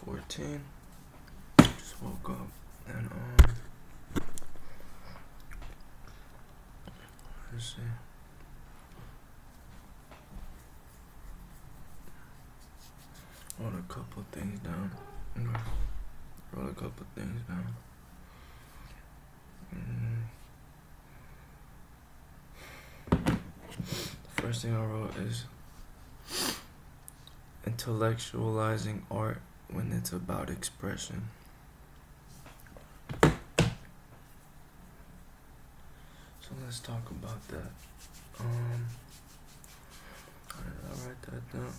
14. Just woke up and let's see. Wrote a couple things down. Wrote a couple things down. The first thing I wrote is intellectualizing art when it's about expression. So let's talk about that. How did I write that down?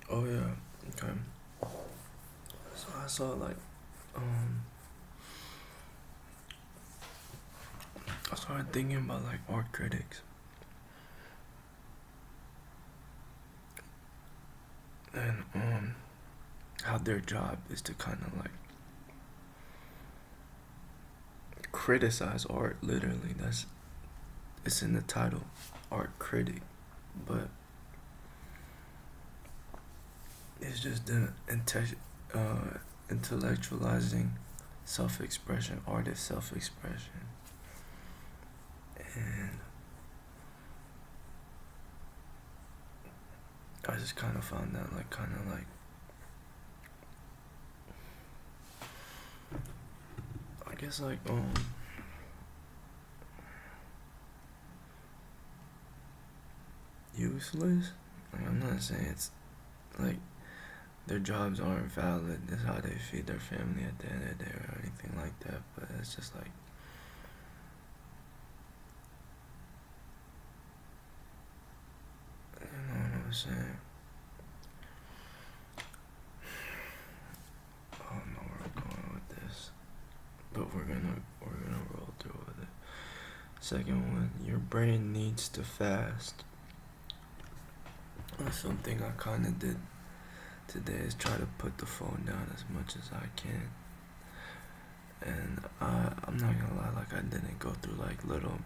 Oh yeah, okay. So I saw like I started thinking about like art critics and how their job is to kind of like criticize art. Literally, it's in the title, art critic, but it's just the intellectualizing self-expression, artist self-expression, and I just kind of found that like I guess like useless. Like, I'm not saying it's like their jobs aren't valid. That's how they feed their family at the end of the day or anything like that. But it's just like you know what I'm saying. I don't know where I'm going with this, but we're gonna roll through with it. Second one, your brain needs to fast. That's something I kind of did today, is try to put the phone down as much as I can. And I'm not gonna lie, like I didn't go through like little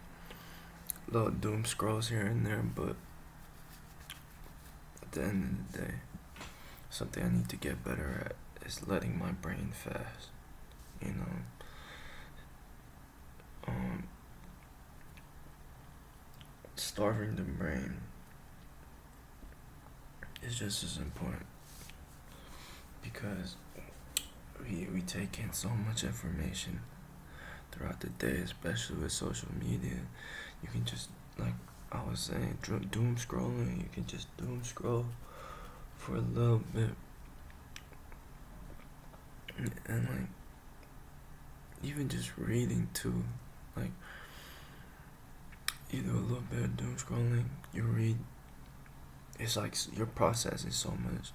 doom scrolls here and there, but at the end of the day, something I need to get better at is letting my brain fast. You know, starving the brain is just as important, because we take in so much information throughout the day, especially with social media. You can just, like I was saying, doom scrolling. You can just doom scroll for a little bit, and like even just reading too. Like you do a little bit of doom scrolling, you read. It's like you're processing so much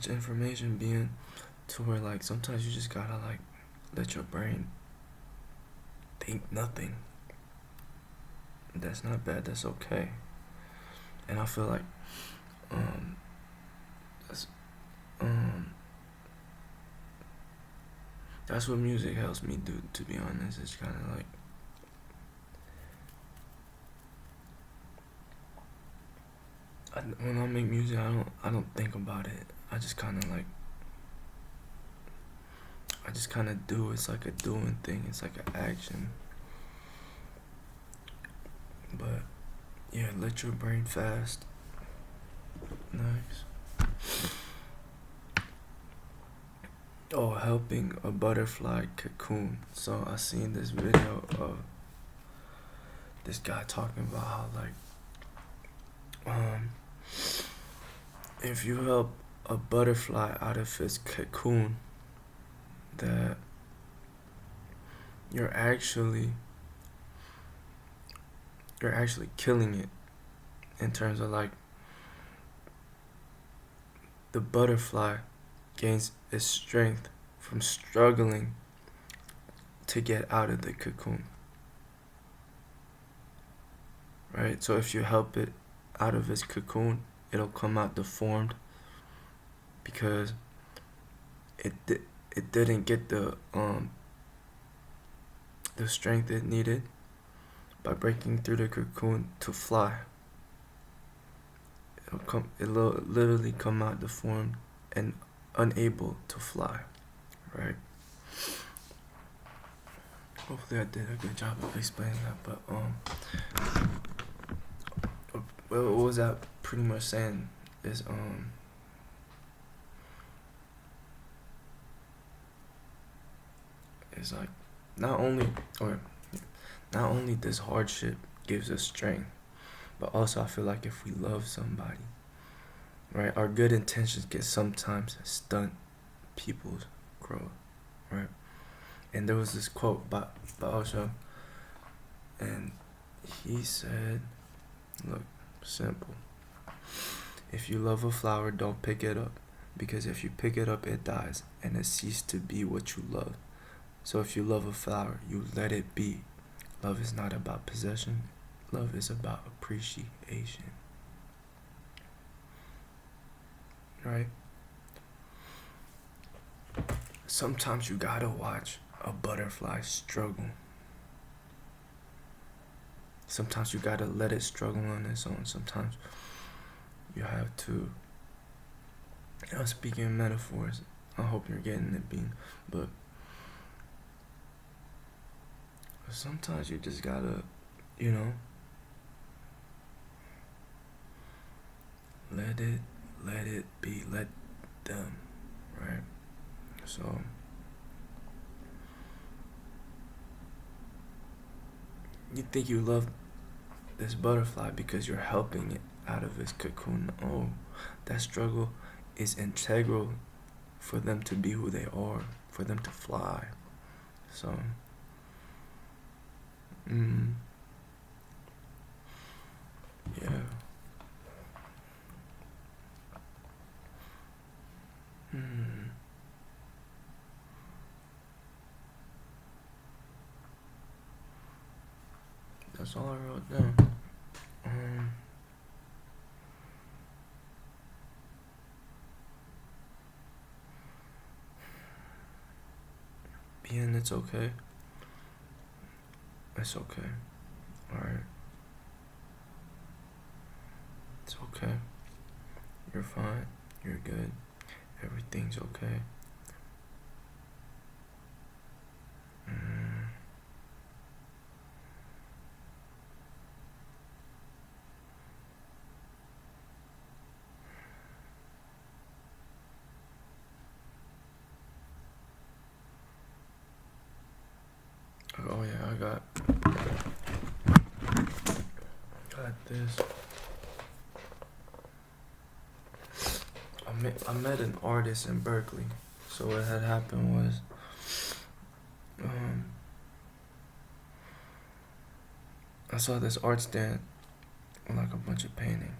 information being to where like sometimes you just gotta like let your brain think nothing. That's not bad, that's okay. And I feel like that's what music helps me do, to be honest. It's kinda like when I make music, I don't think about it. I just kinda do. It's like a doing thing. It's like an action. But yeah, let your brain fast. Nice. Oh, helping a butterfly cocoon. So I seen this video of this guy talking about how like if you help a butterfly out of its cocoon, that you're actually killing it, in terms of like the butterfly gains its strength from struggling to get out of the cocoon. Right? So if you help it out of its cocoon, it'll come out deformed because it didn't get the strength it needed by breaking through the cocoon to fly. It'll literally come out deformed and unable to fly, right? Hopefully I did a good job of explaining that, but what was that pretty much saying is is like not only or not only this hardship gives us strength, but also I feel like if we love somebody, right, our good intentions can sometimes stunt people's growth, right? And there was this quote by Osho, and he said, look, simple. If you love a flower, don't pick it up, because if you pick it up, it dies, and it ceases to be what you love. So if you love a flower, you let it be. Love is not about possession. Love is about appreciation. Right? Sometimes you gotta watch a butterfly struggle. Sometimes you gotta let it struggle on its own. Sometimes you have to, speaking in metaphors, I hope you're getting it, Bean, but sometimes you just gotta, you know, let it be, let them, right? So, you think you love this butterfly because you're helping it out of its cocoon. Oh, that struggle is integral for them to be who they are, for them to fly. So, yeah. That's all I wrote down. Being it's okay. It's okay. Alright. It's okay. You're fine. You're good. Everything's okay. Oh yeah, I got this. I met an artist in Berkeley. So what had happened was, I saw this art stand with like a bunch of painting,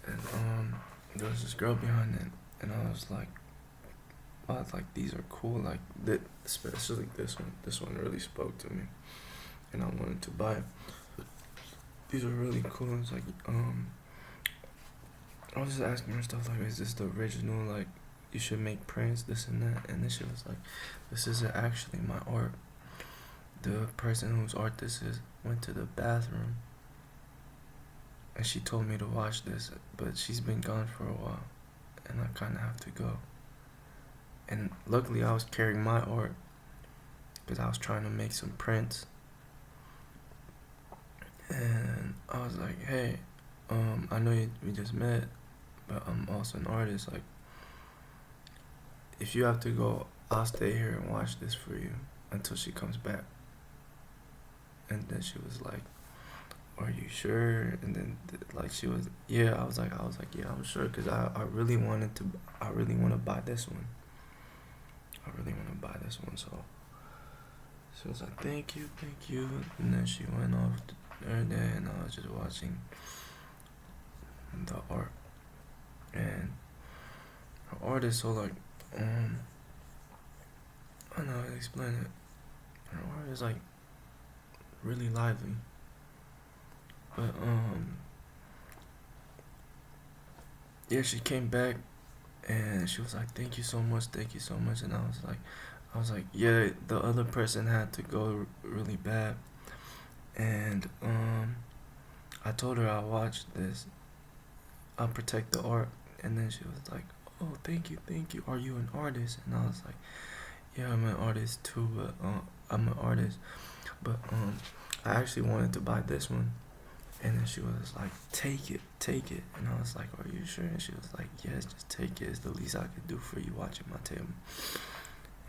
and there was this girl behind it, and I was like, wow, like these are cool. Like especially this one. This one really spoke to me, and I wanted to buy it. These are really cool. It's like I was just asking her stuff like, is this the original? Like, you should make prints, this and that. And then she was like, this isn't actually my art. The person whose art this is went to the bathroom, and she told me to watch this, but she's been gone for a while, and I kind of have to go. And luckily, I was carrying my art because I was trying to make some prints. And I was like, hey, I know we just met, but I'm also an artist. Like, if you have to go, I'll stay here and watch this for you until she comes back. And then she was like, are you sure? And then like she was, yeah. I was like, yeah, I'm sure, because I really want to buy this one. I really want to buy this one. So she was like, thank you. And then she went off her day, and I was just watching the art. And her art is so like, I don't know how to explain it. Her art is like really lively, but yeah, she came back and she was like, "Thank you so much, thank you so much," and I was like, yeah, the other person had to go really bad, and I told her I'll watch this, I'll protect the art, and then she was like, "Oh, thank you. Are you an artist?" And I was like, "Yeah, I'm an artist too, but I'm an artist, but I actually wanted to buy this one." And then she was like, take it." And I was like, "Are you sure?" And she was like, "Yes, just take it. It's the least I could do for you watching my table."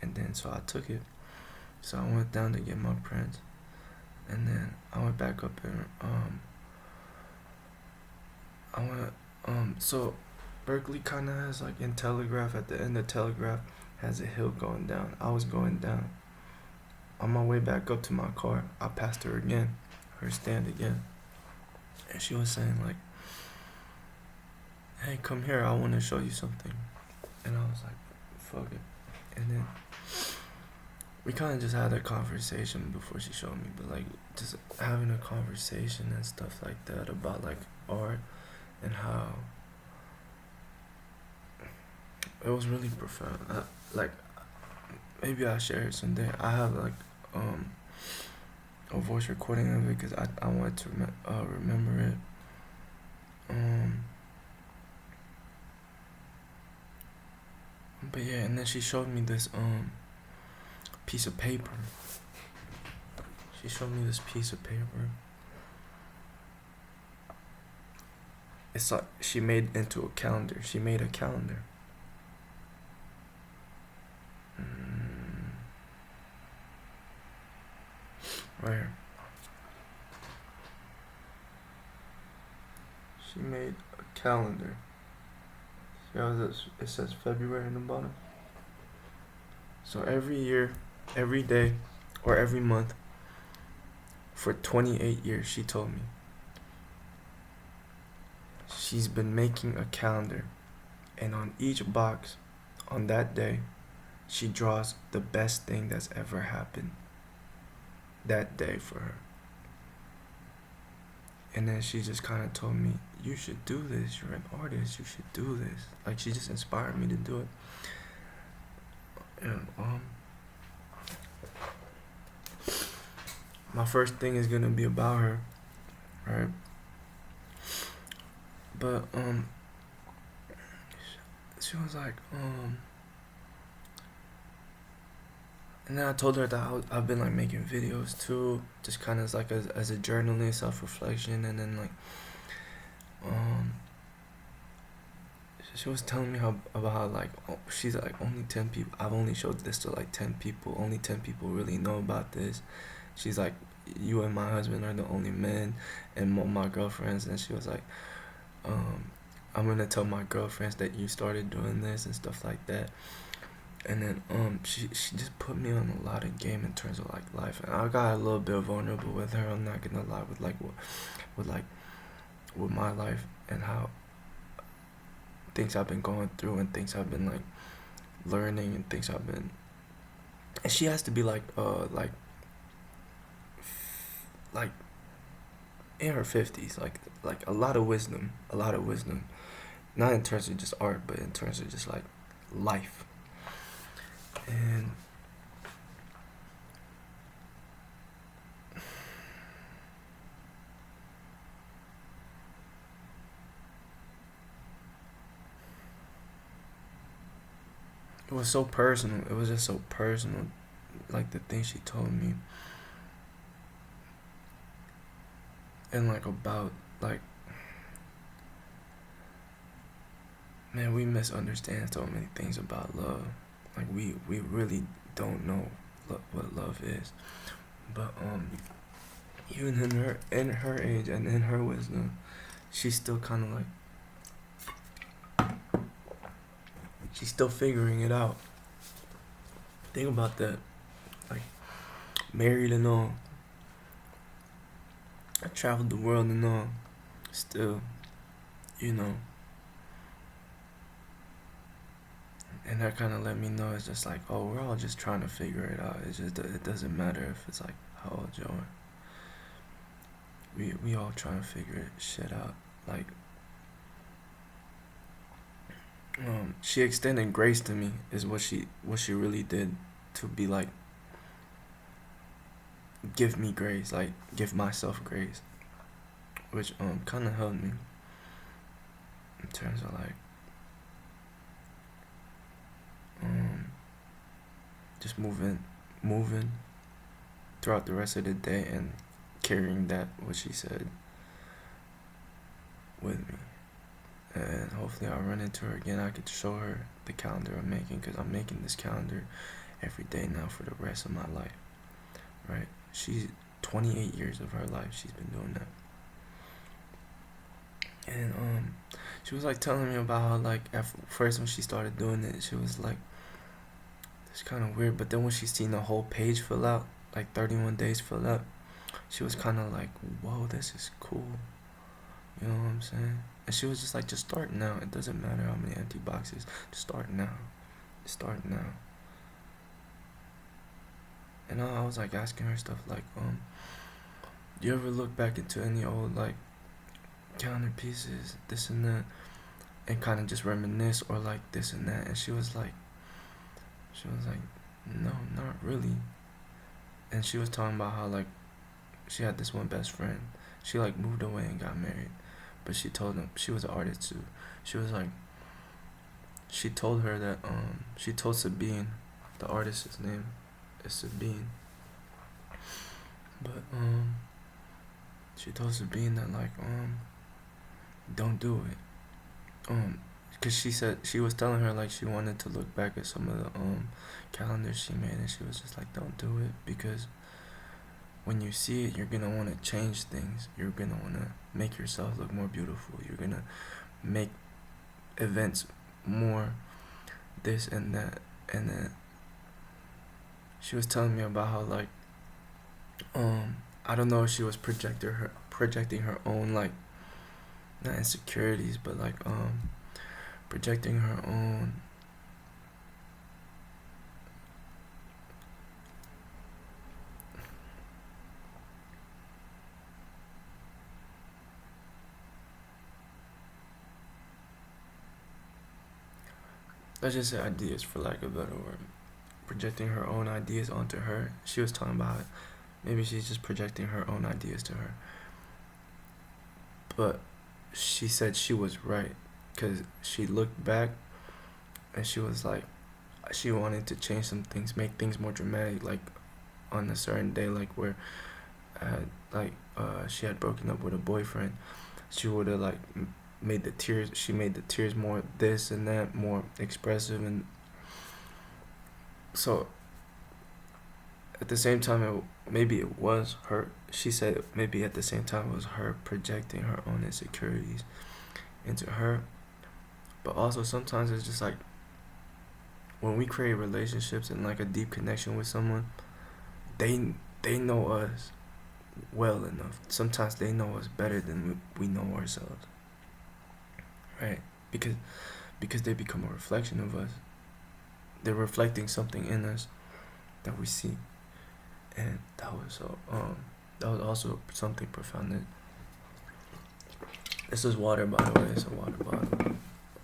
And then so I took it. So I went down to get my prints, and then I went back up and I went so Berkeley kind of has like in Telegraph at the end of Telegraph has a hill going down. I was going down. On my way back up to my car, I passed her again, her stand again, and she was saying like, "Hey, come here. I want to show you something." And I was like, "Fuck it." And then we kind of just had a conversation before she showed me, but like just having a conversation and stuff like that about like art and how it was really profound. Like maybe I'll share it someday. I have like um a voice recording of it because I wanted to remember it. Um, but yeah, and then she showed me this piece of paper. She showed me this piece of paper. It's like she made into a calendar. She made a calendar. Mm, right here. She made a calendar. See how it says February in the bottom? So every year, every day, or every month, for 28 years, she told me, she's been making a calendar. And on each box, on that day, she draws the best thing that's ever happened that day for her. And then she just kind of told me, "You should do this. You're an artist. You should do this." Like she just inspired me to do it. And my first thing is gonna be about her, right? But she was like and then I told her that I've been like making videos too, just kind of like as a journalist, self reflection, and then like um she was telling me how about how like she's like only 10 people. I've only showed this to like 10 people. Only 10 people really know about this. She's like, "You and my husband are the only men, and my girlfriends." And she was like, "I'm gonna tell my girlfriends that you started doing this and stuff like that." And then she just put me on a lot of game in terms of like life, and I got a little bit vulnerable with her. I'm not gonna lie with like with with my life and how things I've been going through and things I've been like learning and things I've been. And she has to be like in her 50s, like a lot of wisdom, not in terms of just art, but in terms of just like life. And it was so personal. It was just so personal, like the things she told me, and like about like man, we misunderstand so many things about love. Like we really don't know what love is. But even in her age and in her wisdom, she's still kind of like she's still figuring it out. Think about that. Like married and all, I traveled the world and all. Still, you know. And that kind of let me know it's just like, oh, we're all just trying to figure it out. It doesn't matter if it's like how old you are. We all trying to figure shit out. Like she extended grace to me is what she really did, to be like, give me grace, like give myself grace, which kind of helped me in terms of like um just moving throughout the rest of the day and carrying that what she said with me. And hopefully I'll run into her again. I could show her the calendar I'm making, because I'm making this calendar every day now for the rest of my life, right? She's 28 years of her life she's been doing that. And she was like telling me about how, like, at first when she started doing it, she was like, it's kind of weird, but then when she seen the whole page fill out, like 31 days fill up, she was kind of like, whoa, this is cool. You know what I'm saying? And she was just like, just start now. It doesn't matter how many empty boxes. Just start now. Just start now. And I was like asking her stuff like, do you ever look back into any old like calendar pieces, this and that, and kind of just reminisce, or like this and that? And she was like, no, not really. And she was talking about how, like, she had this one best friend. She like moved away and got married, but she told him she was an artist too. She was like, she told her that she told Sabine, the artist's name is Sabine, but she told Sabine that like don't do it, because she said, she was telling her like she wanted to look back at some of the calendars she made, and she was just like, don't do it, because when you see it, you're gonna want to change things. You're gonna want to make yourself look more beautiful. You're gonna make events more this and that. And then she was telling me about how, like, I don't know if she was projecting her own, like, not insecurities, but like projecting her own let's just say ideas, for lack of a better word, projecting her own ideas onto her. She was talking about it. Maybe she's just projecting her own ideas to her, but she said she was right, because she looked back and she was like, she wanted to change some things, make things more dramatic, like on a certain day, like where she had broken up with a boyfriend. She would have like made the tears, she made the tears more this and that, more expressive. And so at the same time, maybe it was her, she said maybe at the same time it was her projecting her own insecurities into her. But also sometimes it's just like, when we create relationships and like a deep connection with someone, they know us well enough. Sometimes they know us better than we know ourselves, right? Because they become a reflection of us. They're reflecting something in us that we see. And that was also something profound. This is water, by the way. It's a water bottle.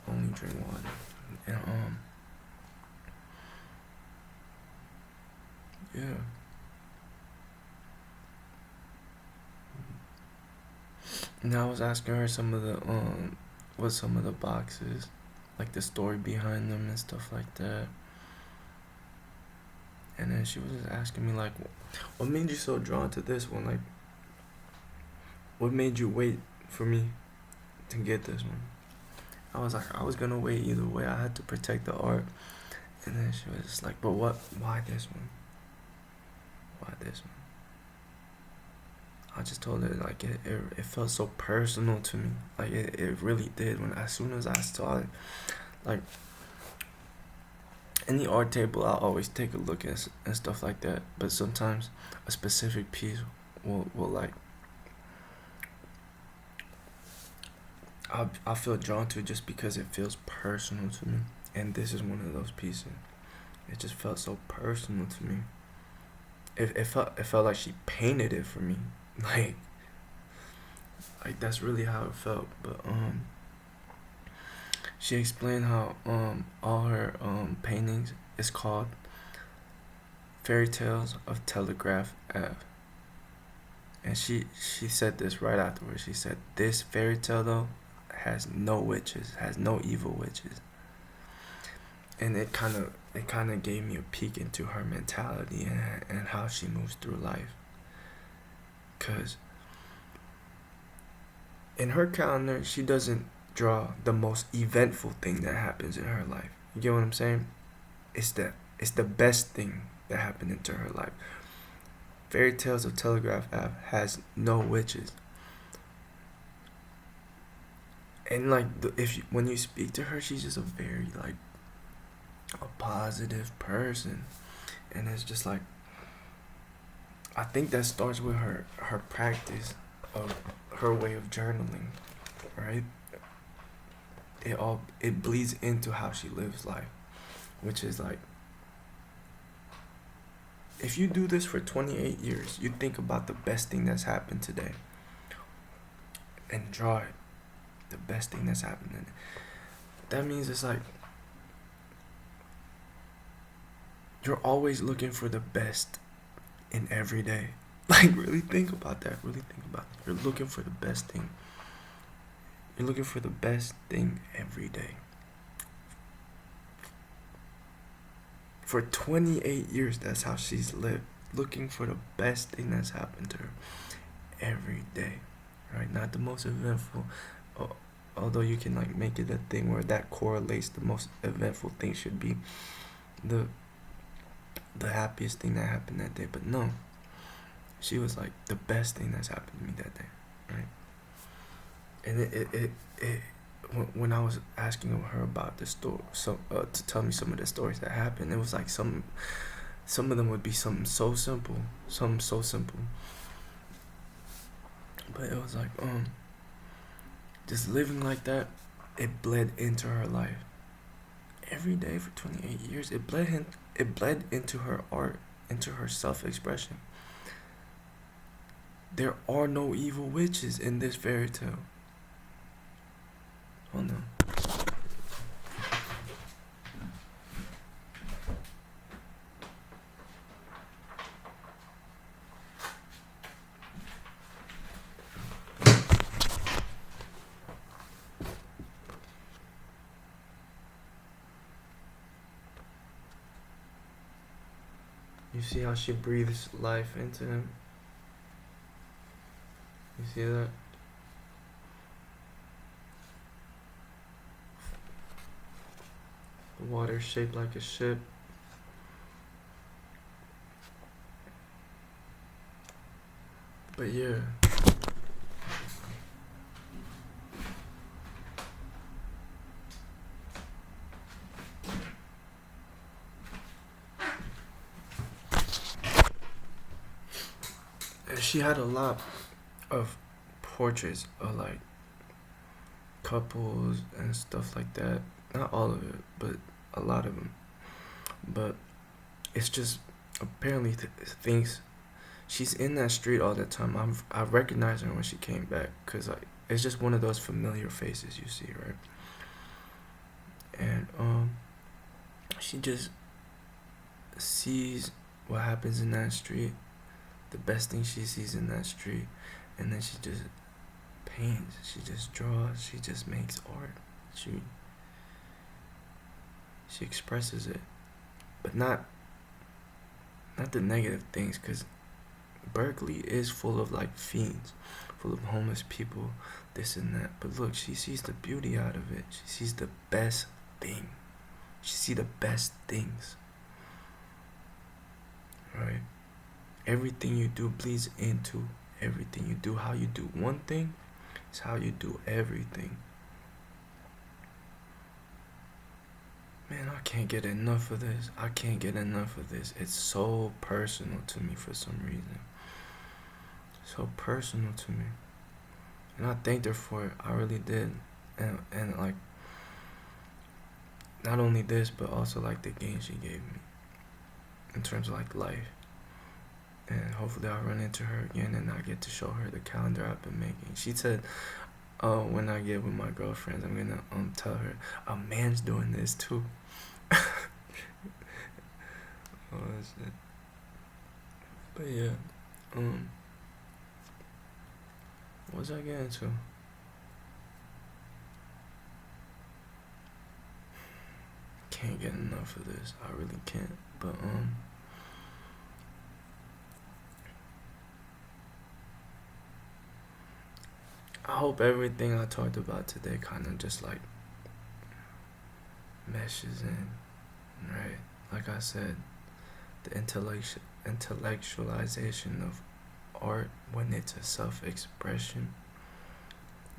Only drink water. And yeah. And I was asking her what some of the boxes, like the story behind them and stuff like that. And then she was just asking me like, what made you so drawn to this one? Like, what made you wait for me to get this one? I was like, I was gonna wait either way. I had to protect the art. And then she was just like, but what? Why this one? Why this one? I just told her like it felt so personal to me. Like it really did. When as soon as I saw it, like any art table, I'll always take a look at and stuff like that. But sometimes a specific piece will like I feel drawn to it just because it feels personal to me. And this is one of those pieces. It just felt so personal to me. It felt like she painted it for me. Like that's really how it felt. But she explained how all her paintings is called Fairy Tales of Telegraph Ave. And she said this right afterwards. She said this fairy tale though has no witches, has no evil witches. And it kind of gave me a peek into her mentality and how she moves through life. Cause in her calendar, she doesn't draw the most eventful thing that happens in her life. You get what I'm saying? It's the best thing that happened into her life. Fairy Tales of Telegraph Ave has no witches. And like if when you speak to her, she's just a very like a positive person, and it's just like I think that starts with her practice of her way of journaling, right? It bleeds into how she lives life, which is like if you do this for 28 years, you think about the best thing that's happened today and draw it, the best thing that's happened. That means it's like you're always looking for the best in every day. Like really think about that. Really think about it. You're looking for the best thing. You're looking for the best thing every day. For 28 years, that's how she's lived. Looking for the best thing that's happened to her every day. Right? Not the most eventful. Although you can like make it a thing where that correlates, the most eventful thing should be the happiest thing that happened that day. But no. She was like the best thing that's happened to me that day. Right? And it when I was asking her about the story, so to tell me some of the stories that happened, it was like some of them would be something so simple, but it was like just living like that, it bled into her life every day for 28 years. It bled into her art, into her self-expression. There are no evil witches in this fairy tale. Oh no. You see how she breathes life into him? You see that? The water shaped like a ship. But yeah. And she had a lot of portraits of like couples and stuff like that. Not all of it, but a lot of them. But it's just apparently things. She's in that street all the time. I recognized her when she came back because like it's just one of those familiar faces you see, right? And she just sees what happens in that street, the best thing she sees in that street, and then she just paints, she just draws, she just makes art. She expresses it, but not the negative things, because Berkeley is full of like fiends, full of homeless people, this and that. But look, she sees the beauty out of it. She sees the best thing. She sees the best things. Right? Everything you do bleeds into everything you do. How you do one thing is how you do everything. Man, I can't get enough of this. I can't get enough of this. It's so personal to me for some reason. So personal to me. And I thanked her for it. I really did. And like, not only this, but also like the game she gave me. In terms of like life. And hopefully I'll run into her again and I get to show her the calendar I've been making. She said when I get with my girlfriends, I'm gonna tell her a man's doing this too. Oh shit. But yeah, um, what was I getting to? Can't get enough of this. I really can't. But I hope everything I talked about today kind of just like meshes in, right? Like I said, the intellectualization of art when it's a self-expression.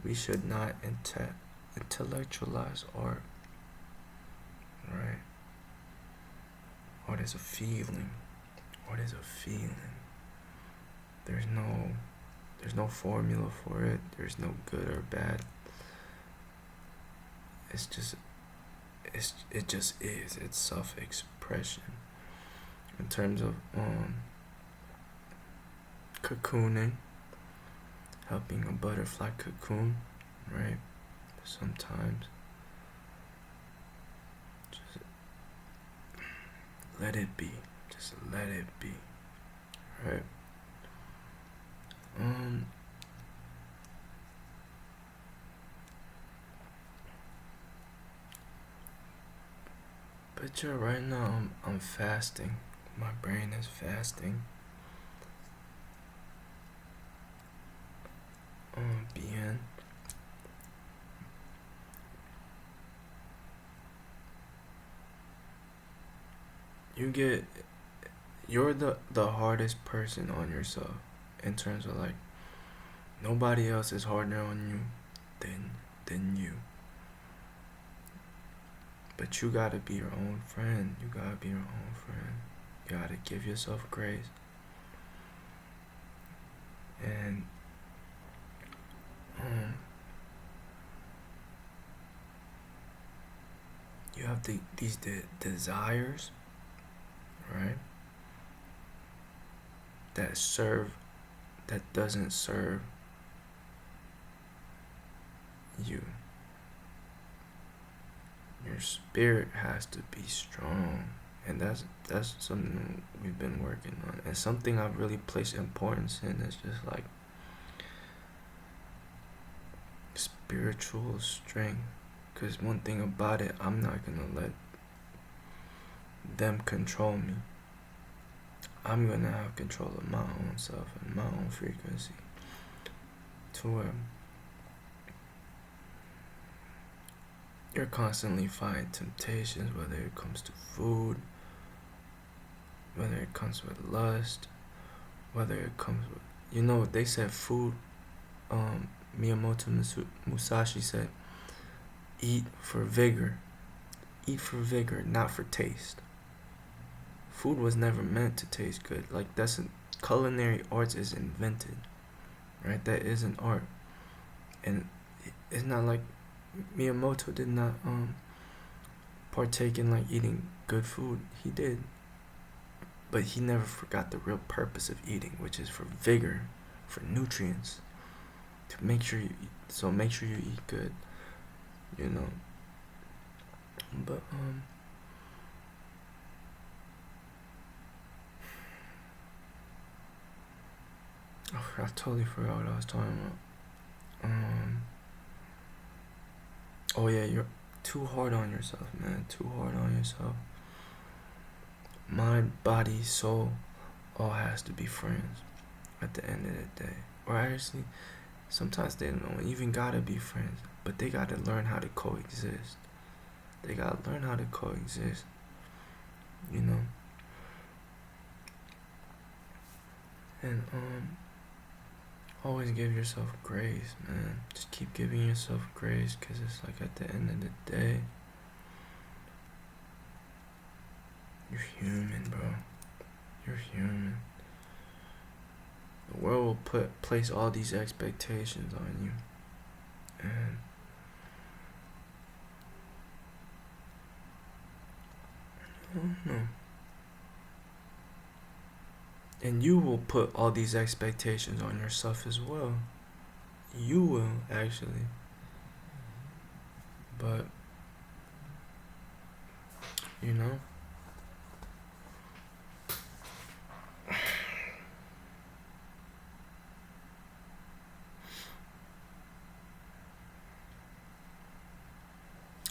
We should not intellectualize art, right? Art is a feeling. Art is a feeling. There's no there's no formula for it. There's no good or bad. It's just it just is. It's self-expression. In terms of cocooning, helping a butterfly cocoon, right? Sometimes just let it be. Just let it be, right? Um, but yeah, right now I'm fasting. My brain is fasting. Bien. You get you're the hardest person on yourself in terms of like nobody else is harder on you than you. But you gotta be your own friend. You gotta be your own friend. You gotta give yourself grace. And um, you have these desires, right? That doesn't serve you. Your spirit has to be strong, and that's something we've been working on, and something I've really placed importance in is just like spiritual strength. Because one thing about it, I'm not gonna let them control me. I'm gonna have control of my own self and my own frequency to where you're constantly fighting temptations, whether it comes to food, whether it comes with lust, whether it comes with, they said food, Miyamoto Musashi said, eat for vigor. Eat for vigor, not for taste. Food was never meant to taste good. Like, culinary arts is invented, right? That is an art. And it's not like Miyamoto did not partake in like eating good food. He did. But he never forgot the real purpose of eating, which is for vigor, for nutrients. To make sure you eat, so make sure you eat good, you know. But I totally forgot what I was talking about. Oh yeah, you're too hard on yourself, man. Too hard on yourself. Mind, body, soul, all has to be friends at the end of the day. Or actually, sometimes they don't even gotta be friends, but they gotta learn how to coexist. They gotta learn how to coexist, you know. And always give yourself grace, man. Just keep giving yourself grace, because it's like at the end of the day, you're human, bro. You're human. The world will place all these expectations on you, and I don't know. And you will put all these expectations on yourself as well. You will, actually. But, you know,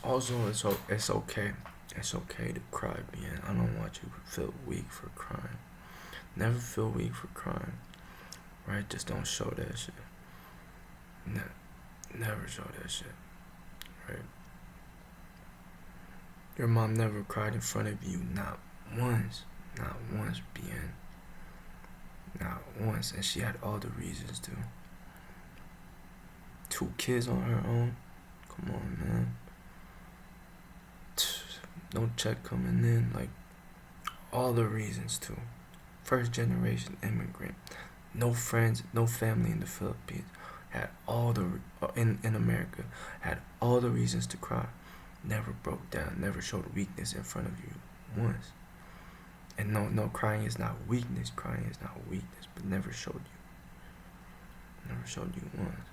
also, it's okay. It's okay to cry, man. I don't want you to feel weak for crying. Never feel weak for crying, right? Just don't show that shit. Never show that shit, right? Your mom never cried in front of you, not once. Not once, bien. Not once. And she had all the reasons to. 2 kids on her own? Come on, man. No check coming in. Like, all the reasons to. First generation immigrant. No friends, no family in the Philippines. Had all the, in America, had all the reasons to cry. Never broke down, never showed weakness in front of you once. And no, crying is not weakness. Crying is not weakness, but never showed you. Never showed you once.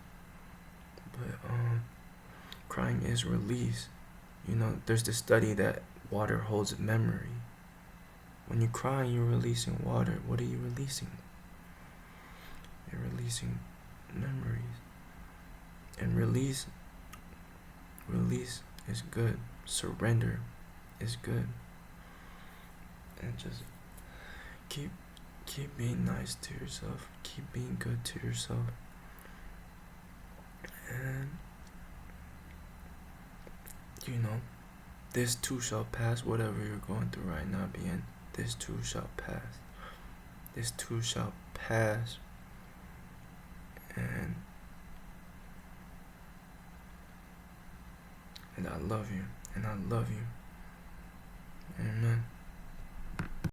But crying is release. You know, there's the study that water holds memory. When you cry, you're releasing water. What are you releasing? You're releasing memories. And release is good. Surrender is good. And just keep being nice to yourself. Keep being good to yourself. And you know, this too shall pass. Whatever you're going through right now, being this too shall pass. This too shall pass. And I love you. And I love you. Amen.